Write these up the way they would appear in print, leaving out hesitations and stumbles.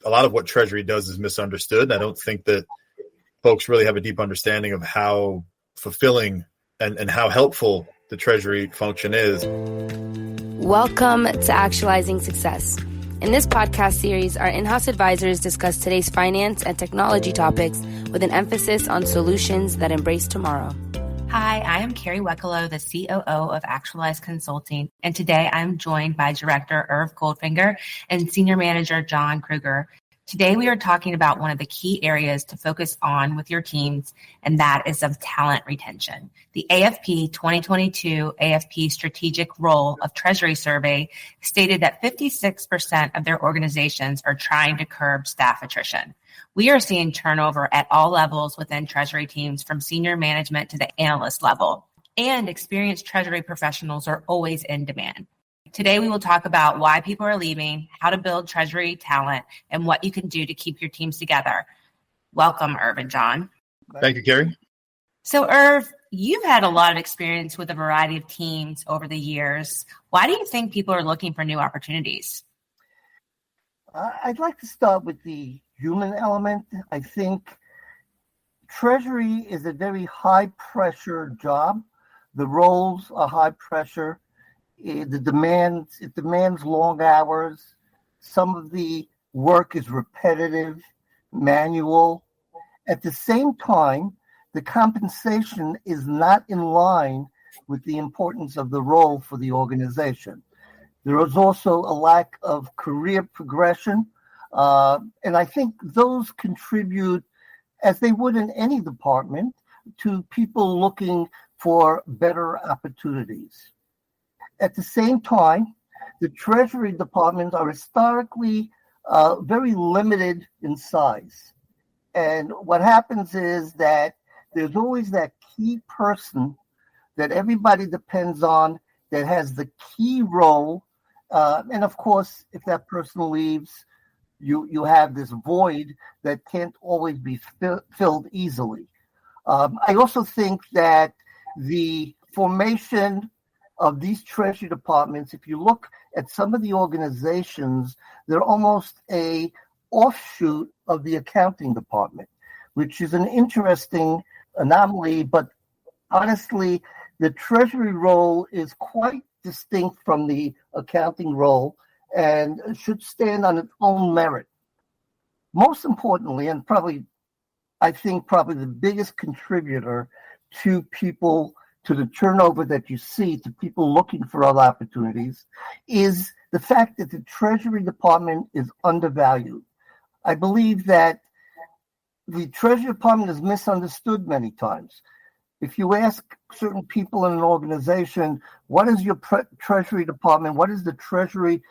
a lot of what Treasury does is misunderstood. I don't think that folks really have a deep understanding of how fulfilling and how helpful the Treasury function is. Welcome to Actualizing Success. In this podcast series, our in-house advisors discuss today's finance and technology topics with an emphasis on solutions that embrace tomorrow. Hi, I am Kerry Wekelo, the COO of Actualize Consulting, and today I'm joined by Director Irv Goldfinger and Senior Manager John Kruger. Today we are talking about one of the key areas to focus on with your teams, and that is of talent retention. The AFP 2022 AFP Strategic Role of Treasury Survey stated that 56% of their organizations are trying to curb staff attrition. We are seeing turnover at all levels within Treasury teams, from senior management to the analyst level, and experienced Treasury professionals are always in demand. Today, we will talk about why people are leaving, how to build Treasury talent, and what you can do to keep your teams together. Welcome, Irv and John. Thank you, Kerry. So, Irv, you've had a lot of experience with a variety of teams over the years. Why do you think people are looking for new opportunities? I'd like to start with the human element. I think Treasury is a very high-pressure job. The roles are high pressure. It demands long hours. Some of the work is repetitive, manual. At the same time, the compensation is not in line with the importance of the role for the organization. There is also a lack of career progression, and I think those contribute, as they would in any department, to people looking for better opportunities. At the same time, the Treasury departments are historically very limited in size. And what happens is that there's always that key person that everybody depends on that has the key role. And of course, if that person leaves, you have this void that can't always be filled easily. I also think that the formation of these Treasury departments, if you look at some of the organizations, they're almost a offshoot of the accounting department, which is an interesting anomaly. But honestly, the Treasury role is quite distinct from the accounting role and should stand on its own merit. Most importantly, and I think probably the biggest contributor to the turnover that you see, to people looking for other opportunities, is the fact that the Treasury Department is undervalued. I believe that the Treasury Department is misunderstood many times. If you ask certain people in an organization, what is your Treasury Department, what is the Treasury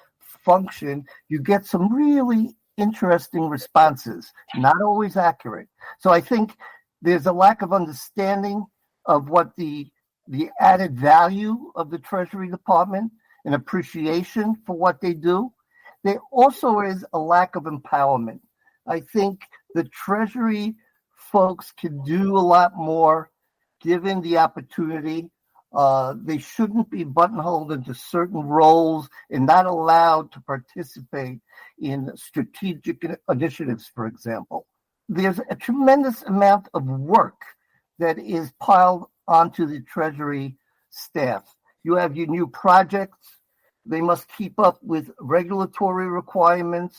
function, you get some really interesting responses, not always accurate. So I think there's a lack of understanding of what the added value of the Treasury Department and appreciation for what they do. There also is a lack of empowerment. I think the Treasury folks can do a lot more given the opportunity. They shouldn't be buttonholed into certain roles and not allowed to participate in strategic initiatives, for example. There's a tremendous amount of work that is piled onto the Treasury staff. You have your new projects. They must keep up with regulatory requirements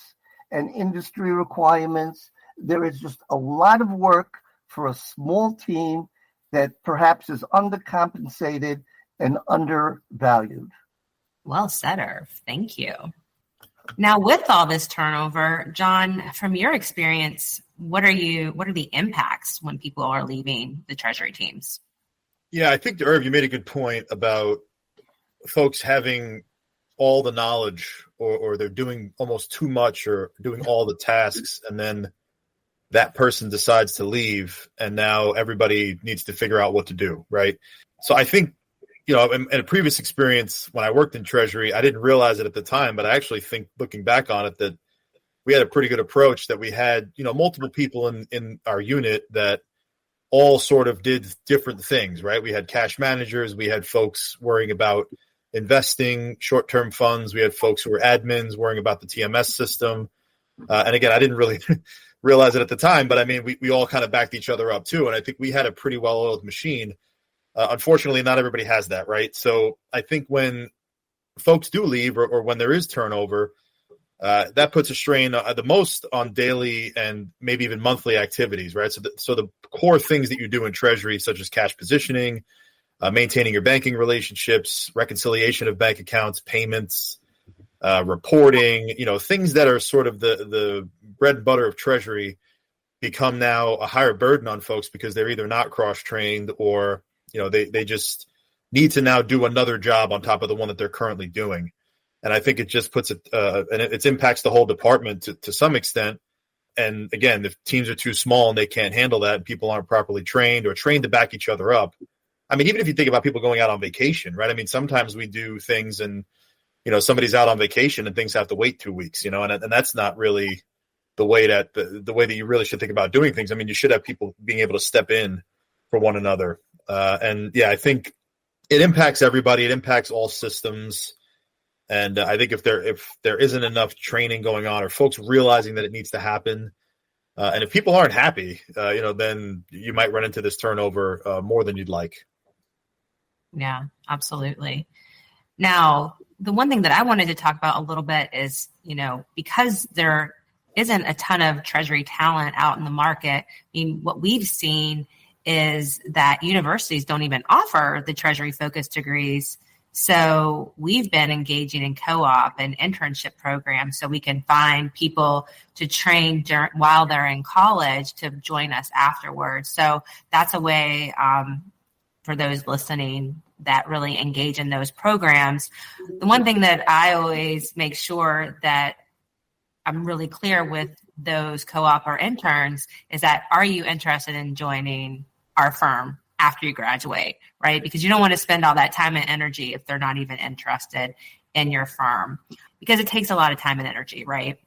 and industry requirements. There is just a lot of work for a small team that perhaps is undercompensated and undervalued. Well said, Irv. Thank you. Now, with all this turnover, John, from your experience, what are the impacts when people are leaving the Treasury teams? Yeah, I think, Irv, you made a good point about folks having all the knowledge or they're doing almost too much or doing all the tasks, and then that person decides to leave, and now everybody needs to figure out what to do, right? So I think, in a previous experience when I worked in Treasury, I didn't realize it at the time, but I actually think, looking back on it, that we had a pretty good approach, that we had, multiple people in our unit that all sort of did different things, right? We had cash managers, we had folks worrying about investing, short-term funds, we had folks who were admins worrying about the TMS system. And again, I didn't really realize it at the time, but I mean, we all kind of backed each other up too. And I think we had a pretty well-oiled machine. Unfortunately, not everybody has that, right? So I think when folks do leave or when there is turnover, that puts a strain the most on daily and maybe even monthly activities, right? So the core things that you do in Treasury, such as cash positioning, maintaining your banking relationships, reconciliation of bank accounts, payments, reporting, things that are sort of the bread and butter of Treasury become now a higher burden on folks because they're either not cross-trained or, they just need to now do another job on top of the one that they're currently doing. And I think it just puts it, and it impacts the whole department to some extent. And again, if teams are too small and they can't handle that, and people aren't properly trained or trained to back each other up. I mean, even if you think about people going out on vacation, right? I mean, sometimes we do things and, somebody's out on vacation and things have to wait 2 weeks, and that's not really the way that you really should think about doing things. I mean, you should have people being able to step in for one another. And yeah, I think it impacts everybody. It impacts all systems. And I think if there isn't enough training going on or folks realizing that it needs to happen, and if people aren't happy, then you might run into this turnover more than you'd like. Yeah, absolutely. Now, the one thing that I wanted to talk about a little bit is, because there isn't a ton of Treasury talent out in the market, I mean, what we've seen is that universities don't even offer the Treasury-focused degrees. So we've been engaging in co-op and internship programs so we can find people to train while they're in college to join us afterwards. So that's a way for those listening that really engage in those programs. The one thing that I always make sure that I'm really clear with those co-op or interns is that, are you interested in joining our firm after you graduate, right? Because you don't want to spend all that time and energy if they're not even interested in your firm, because it takes a lot of time and energy, right?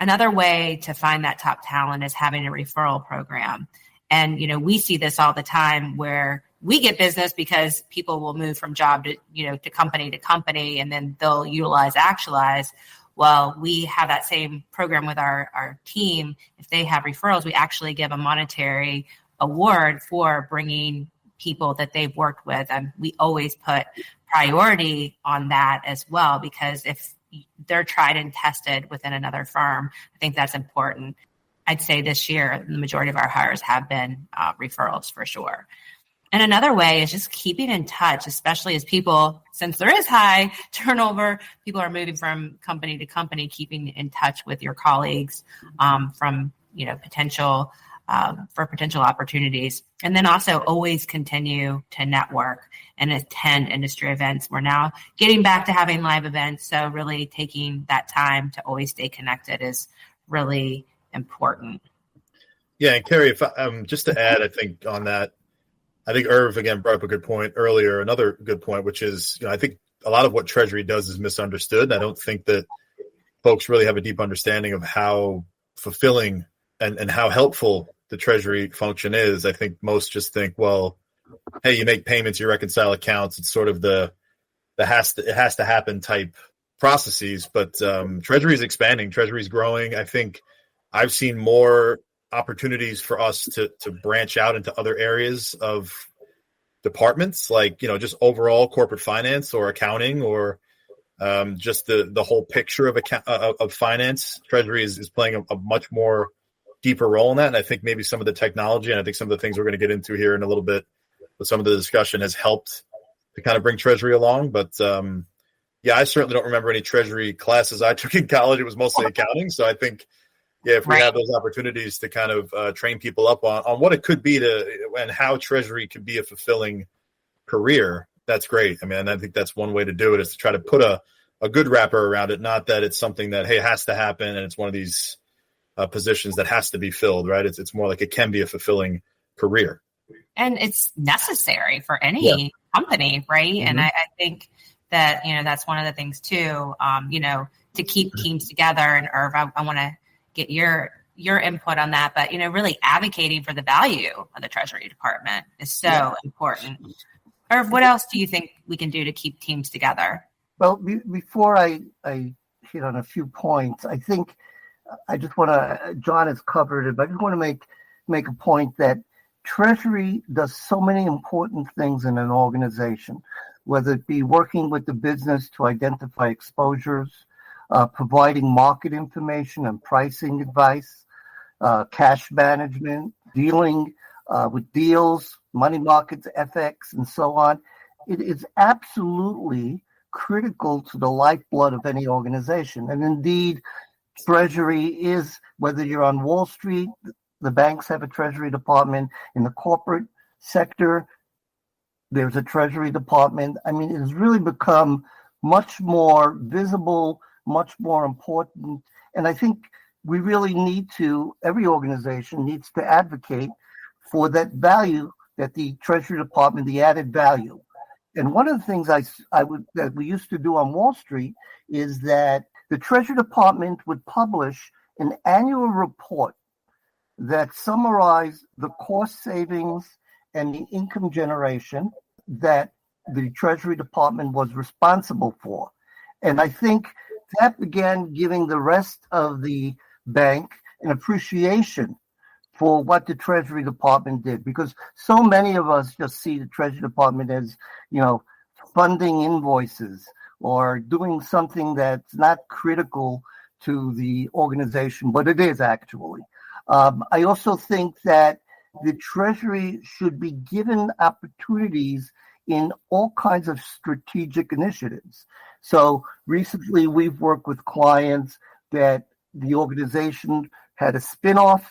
Another way to find that top talent is having a referral program. And, we see this all the time where we get business because people will move from job to company, and then they'll utilize Actualize. Well, we have that same program with our team. If they have referrals, we actually give a monetary award for bringing people that they've worked with. And we always put priority on that as well, because if they're tried and tested within another firm, I think that's important. I'd say this year, the majority of our hires have been referrals for sure. And another way is just keeping in touch, especially as people, since there is high turnover, people are moving from company to company, keeping in touch with your colleagues from, potential opportunities. And then also always continue to network and attend industry events. We're now getting back to having live events. So really taking that time to always stay connected is really important. Yeah. And Kerry, if just to add, I think on that, I think Irv, again, brought up a good point earlier, another good point, which is, I think a lot of what Treasury does is misunderstood. I don't think that folks really have a deep understanding of how fulfilling and how helpful the Treasury function is. I think most just think, well, hey, you make payments, you reconcile accounts. It's sort of it has to happen type processes, but Treasury is expanding. Treasury is growing. I think I've seen more opportunities for us to branch out into other areas of departments, like, just overall corporate finance or accounting or just the whole picture of finance. Treasury is playing a much more deeper role in that. And I think maybe some of the technology, and I think some of the things we're going to get into here in a little bit, but some of the discussion has helped to kind of bring Treasury along. But I certainly don't remember any Treasury classes I took in college. It was mostly accounting. So I think, if we have those opportunities to kind of train people up on what it could be and how Treasury could be a fulfilling career, that's great. I mean, I think that's one way to do it, is to try to put a good wrapper around it. Not that it's something that, hey, has to happen and it's one of these positions that has to be filled, right? It's more like it can be a fulfilling career. And it's necessary for any company, right? Mm-hmm. And I think that, that's one of the things too, to keep teams together. And Irv, I want to get your input on that, but really advocating for the value of the Treasury Department is so important. Irv, what else do you think we can do to keep teams together? Well, before I hit on a few points, I think I just want to, John has covered it, but I just want to make a point that Treasury does so many important things in an organization, whether it be working with the business to identify exposures, providing market information and pricing advice, cash management, dealing with deals, money markets, FX, and so on. It is absolutely critical to the lifeblood of any organization. And indeed, Treasury is, whether you're on Wall Street, the banks have a Treasury department. In the corporate sector, there's a Treasury department. I mean, it has really become much more visible, much more important. And I think we really need to, every organization needs to advocate for that value, that the Treasury department, the added value. And one of the things that we used to do on Wall Street is that the Treasury Department would publish an annual report that summarized the cost savings and the income generation that the Treasury Department was responsible for. And I think that began giving the rest of the bank an appreciation for what the Treasury Department did, because so many of us just see the Treasury Department as, funding invoices or doing something that's not critical to the organization, but it is actually. I also think that the Treasury should be given opportunities in all kinds of strategic initiatives. So recently we've worked with clients that the organization had a spinoff.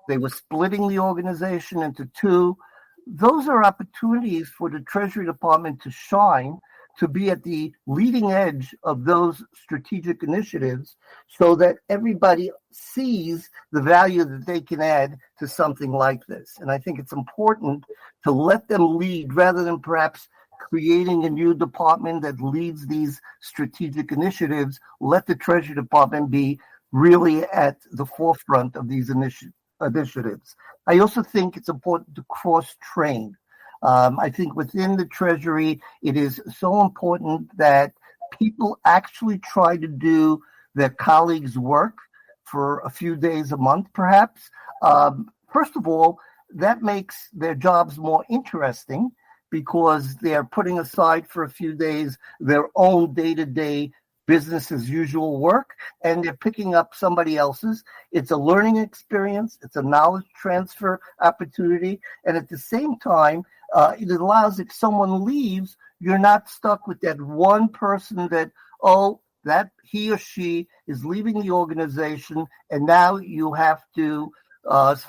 They were splitting the organization into two. Those are opportunities for the Treasury Department to shine, to be at the leading edge of those strategic initiatives so that everybody sees the value that they can add to something like this. And I think it's important to let them lead rather than perhaps creating a new department that leads these strategic initiatives. Let the Treasury Department be really at the forefront of these initiatives. I also think it's important to cross-train. I think within the Treasury, it is so important that people actually try to do their colleagues' work for a few days a month, perhaps. First of all, that makes their jobs more interesting because they're putting aside for a few days their own day-to-day business as usual work, and they're picking up somebody else's. It's a learning experience. It's a knowledge transfer opportunity. And at the same time, it allows, if someone leaves, you're not stuck with that one person that he or she is leaving the organization, and now you have to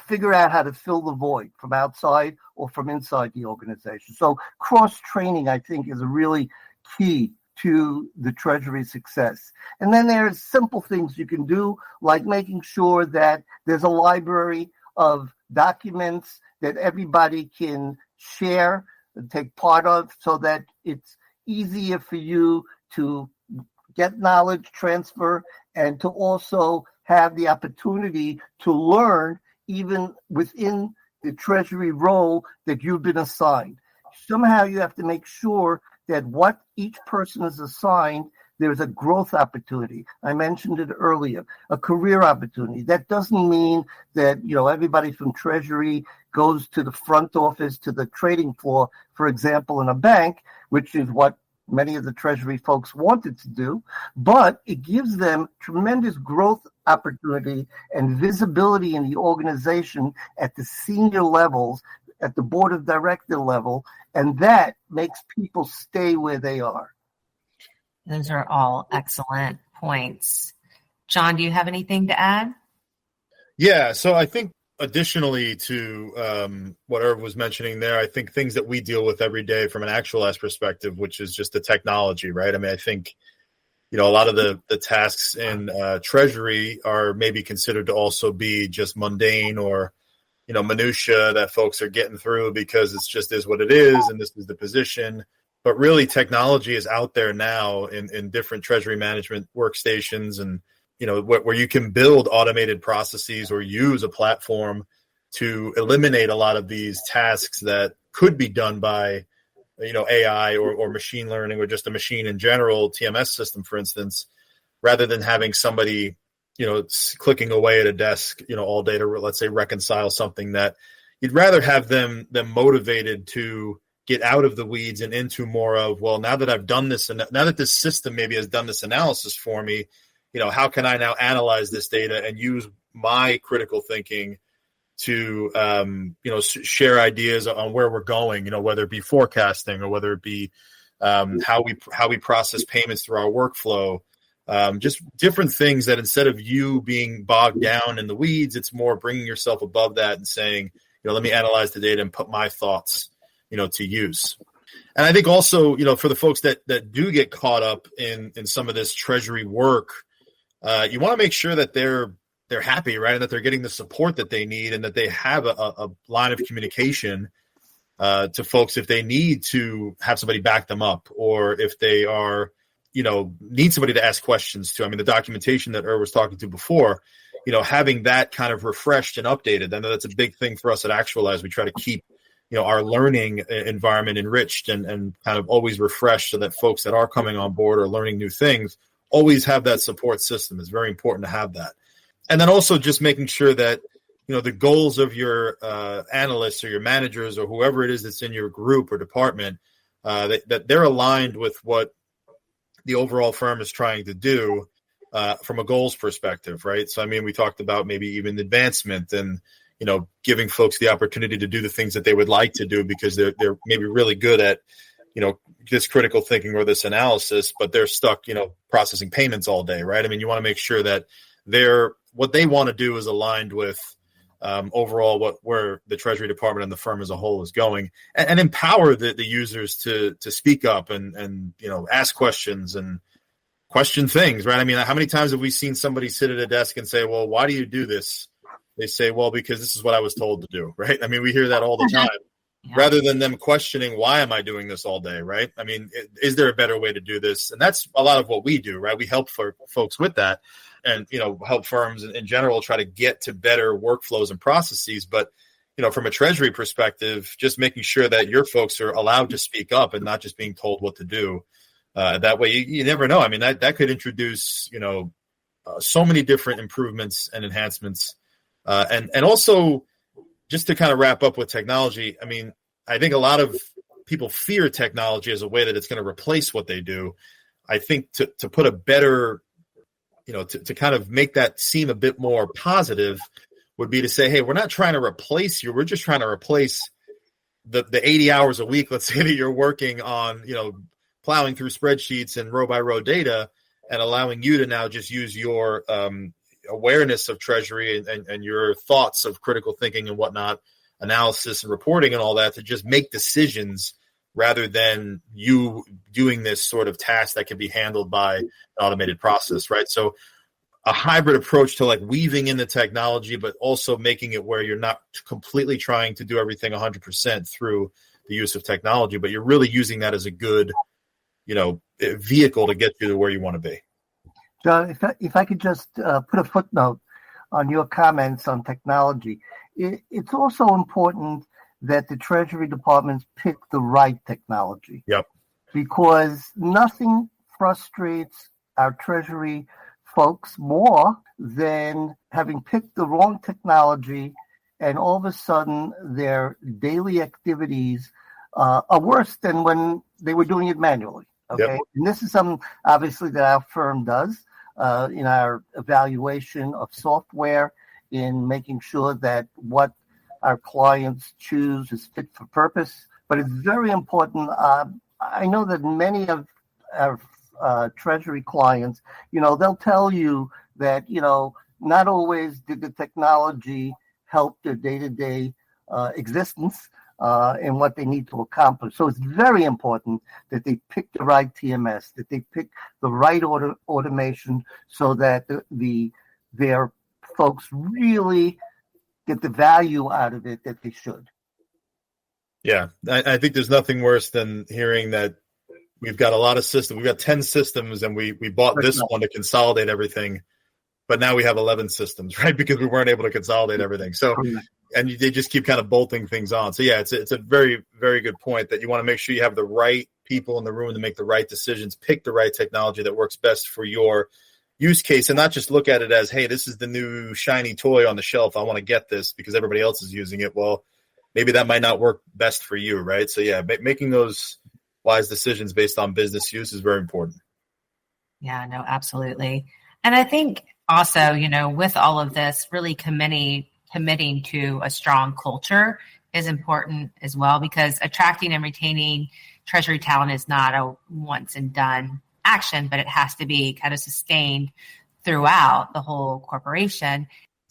figure out how to fill the void from outside or from inside the organization. So cross-training, I think, is a really key to the Treasury success. And then there's simple things you can do, like making sure that there's a library of documents that everybody can share and take part of so that it's easier for you to get knowledge transfer and to also have the opportunity to learn even within the Treasury role that you've been assigned. Somehow you have to make sure that what each person is assigned, there's a growth opportunity. I mentioned it earlier, a career opportunity. That doesn't mean that, everybody from Treasury goes to the front office, to the trading floor, for example, in a bank, which is what many of the Treasury folks wanted to do, but it gives them tremendous growth opportunity and visibility in the organization at the senior levels, at the board of director level, and that makes people stay where they are. Those are all excellent points. John, do you have anything to add? Yeah, so I think additionally to what Irv was mentioning there, I think things that we deal with every day from an Actualize perspective, which is just the technology, right? I mean, I think, a lot of the tasks in Treasury are maybe considered to also be just mundane or, minutia that folks are getting through because it's just is what it is and this is the position. But really, technology is out there now in different Treasury management workstations and, where you can build automated processes or use a platform to eliminate a lot of these tasks that could be done by, AI or machine learning or just a machine in general, TMS system, for instance, rather than having somebody, it's clicking away at a desk, all day to, let's say, reconcile something, that you'd rather have them motivated to get out of the weeds and into more of, well, now that I've done this, and now that this system maybe has done this analysis for me, how can I now analyze this data and use my critical thinking to, share ideas on where we're going, whether it be forecasting or whether it be how we process payments through our workflow, just different things that instead of you being bogged down in the weeds, it's more bringing yourself above that and saying, let me analyze the data and put my thoughts, to use. And I think also, for the folks that do get caught up in some of this Treasury work, you want to make sure that they're happy, right? And that they're getting the support that they need, and that they have a line of communication to folks if they need to have somebody back them up, or if they are, need somebody to ask questions to. I mean, the documentation that Irv was talking to before, having that kind of refreshed and updated. I know that's a big thing for us at Actualize. We try to keep, our learning environment enriched and kind of always refreshed, so that folks that are coming on board or learning new things always have that support system. It's very important to have that. And then also just making sure that, the goals of your analysts or your managers or whoever it is that's in your group or department, that they're aligned with what the overall firm is trying to do from a goals perspective, right? So, I mean, we talked about maybe even advancement and, giving folks the opportunity to do the things that they would like to do because they're maybe really good at, this critical thinking or this analysis, but they're stuck, processing payments all day, right? I mean, you want to make sure that what they want to do is aligned with overall where the Treasury Department and the firm as a whole is going, and empower the users to speak up and ask questions and question things, right? I mean, how many times have we seen somebody sit at a desk and say, well, why do you do this? They say, well, because this is what I was told to do, right? I mean, we hear that all the time. Yeah. Rather than them questioning, why am I doing this all day, right? I mean, is there a better way to do this? And that's a lot of what we do, right? We help for folks with that and, help firms in general try to get to better workflows and processes. But, from a Treasury perspective, just making sure that your folks are allowed to speak up and not just being told what to do. That way, you never know. I mean, that could introduce, so many different improvements and enhancements. And also, just to kind of wrap up with technology, I mean, I think a lot of people fear technology as a way that it's going to replace what they do. I think to put a better, to kind of make that seem a bit more positive would be to say, hey, we're not trying to replace you. We're just trying to replace the 80 hours a week, let's say, that you're working on, plowing through spreadsheets and row by row data, and allowing you to now just use your awareness of Treasury and your thoughts of critical thinking and whatnot, analysis and reporting and all that, to just make decisions rather than you doing this sort of task that can be handled by an automated process, right? So a hybrid approach to like weaving in the technology, but also making it where you're not completely trying to do everything 100% through the use of technology, but you're really using that as a good, vehicle to get you to where you want to be. John, if I could just put a footnote on your comments on technology, it's also important that the Treasury departments pick the right technology. Yep. Because nothing frustrates our Treasury folks more than having picked the wrong technology, and all of a sudden their daily activities are worse than when they were doing it manually. Okay. Yep. And this is something obviously that our firm does in our evaluation of software, in making sure that what our clients choose is fit for purpose. But it's very important. I know that many of our Treasury clients, they'll tell you that, not always did the technology help their day-to-day existence and what they need to accomplish. So it's very important that they pick the right TMS, that they pick the right automation, so that their folks really get the value out of it that they should. Yeah, I think there's nothing worse than hearing that we've got a lot of systems. We've got 10 systems, and we bought this one to consolidate everything, but now we have 11 systems, right? Because we weren't able to consolidate everything. So, and they just keep kind of bolting things on. So yeah, it's a very, very good point that you want to make sure you have the right people in the room to make the right decisions, pick the right technology that works best for your use case and not just look at it as, hey, this is the new shiny toy on the shelf. I want to get this because everybody else is using it. Well, maybe that might not work best for you, right? So yeah, making those wise decisions based on business use is very important. Yeah, no, absolutely. And I think also, with all of this, really committing to a strong culture is important as well, because attracting and retaining Treasury talent is not a once and done action, but it has to be kind of sustained throughout the whole corporation.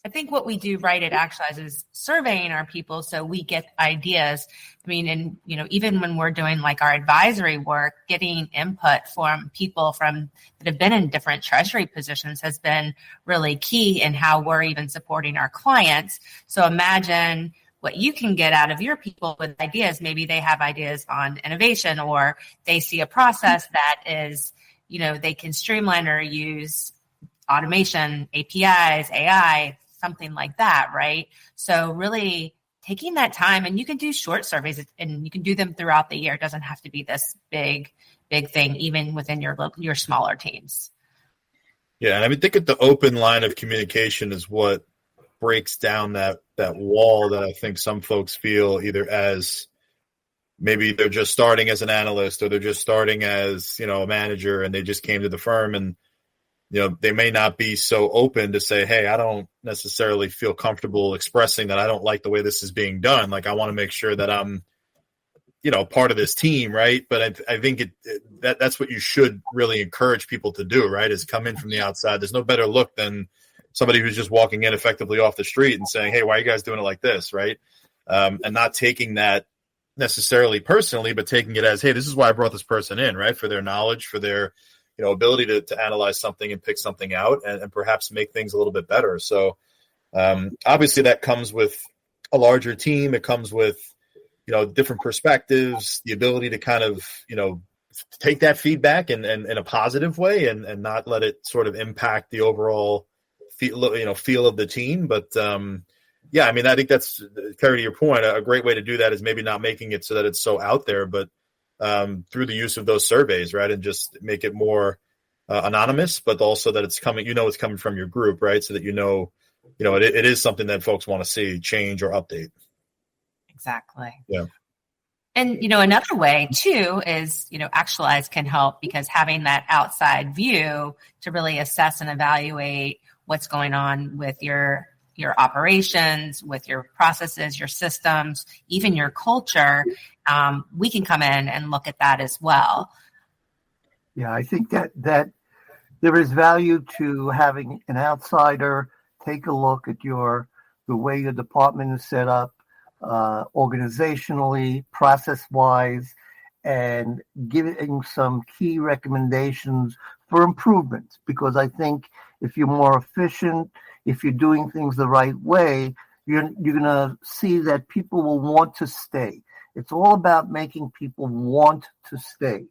I think what we do right at Actualize is surveying our people so we get ideas. I mean, and even when we're doing like our advisory work, getting input from people that have been in different Treasury positions has been really key in how we're even supporting our clients. So imagine what you can get out of your people with ideas. Maybe they have ideas on innovation, or they see a process that is, they can streamline or use automation, APIs, AI, something like that, right? So really taking that time, and you can do short surveys and you can do them throughout the year. It doesn't have to be this big thing, even within your smaller teams. Yeah, and I think the open line of communication is what breaks down that wall that I think some folks feel, either as maybe they're just starting as an analyst, or they're just starting as, a manager, and they just came to the firm, and they may not be so open to say, hey, I don't necessarily feel comfortable expressing that I don't like the way this is being done. Like, I want to make sure that I'm, part of this team, right? But I think that's what you should really encourage people to do, right? Is come in from the outside. There's no better look than somebody who's just walking in effectively off the street and saying, hey, why are you guys doing it like this, right? And not taking that necessarily personally, but taking it as, hey, this is why I brought this person in, right? For their knowledge, for their ability to analyze something and pick something out and perhaps make things a little bit better. So obviously that comes with a larger team. It comes with, different perspectives, the ability to kind of, take that feedback in a positive way and not let it sort of impact the overall feel of the team. But yeah, I mean, I think that's, Kerry, to your point, a great way to do that is maybe not making it so that it's so out there, but through the use of those surveys, right? And just make it more anonymous, but also that it's coming, it's coming from your group, right? So that, it is something that folks want to see change or update. Exactly. Yeah. And, another way too is, Actualize can help, because having that outside view to really assess and evaluate what's going on with your operations, with your processes, your systems, even your culture, we can come in and look at that as well. Yeah, I think that there is value to having an outsider take a look at the way your department is set up, organizationally, process-wise, and giving some key recommendations for improvements. Because I think if you're more efficient, if you're doing things the right way, you're going to see that people will want to stay. It's all about making people want to stay.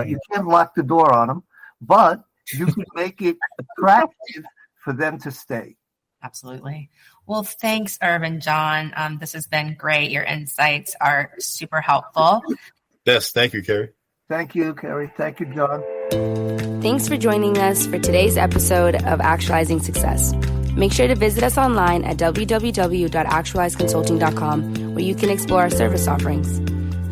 You can't lock the door on them, but you can make it attractive for them to stay. Absolutely. Well, thanks, Irv and John. This has been great. Your insights are super helpful. Yes, thank you, Kerry. Thank you, Kerry. Thank you, John. Thanks for joining us for today's episode of Actualizing Success. Make sure to visit us online at www.actualizeconsulting.com, where you can explore our service offerings.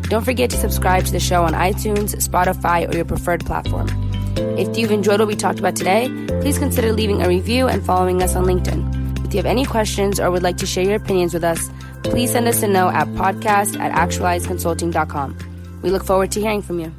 Don't forget to subscribe to the show on iTunes, Spotify, or your preferred platform. If you've enjoyed what we talked about today, please consider leaving a review and following us on LinkedIn. If you have any questions or would like to share your opinions with us, please send us a note at podcast@actualizeconsulting.com. We look forward to hearing from you.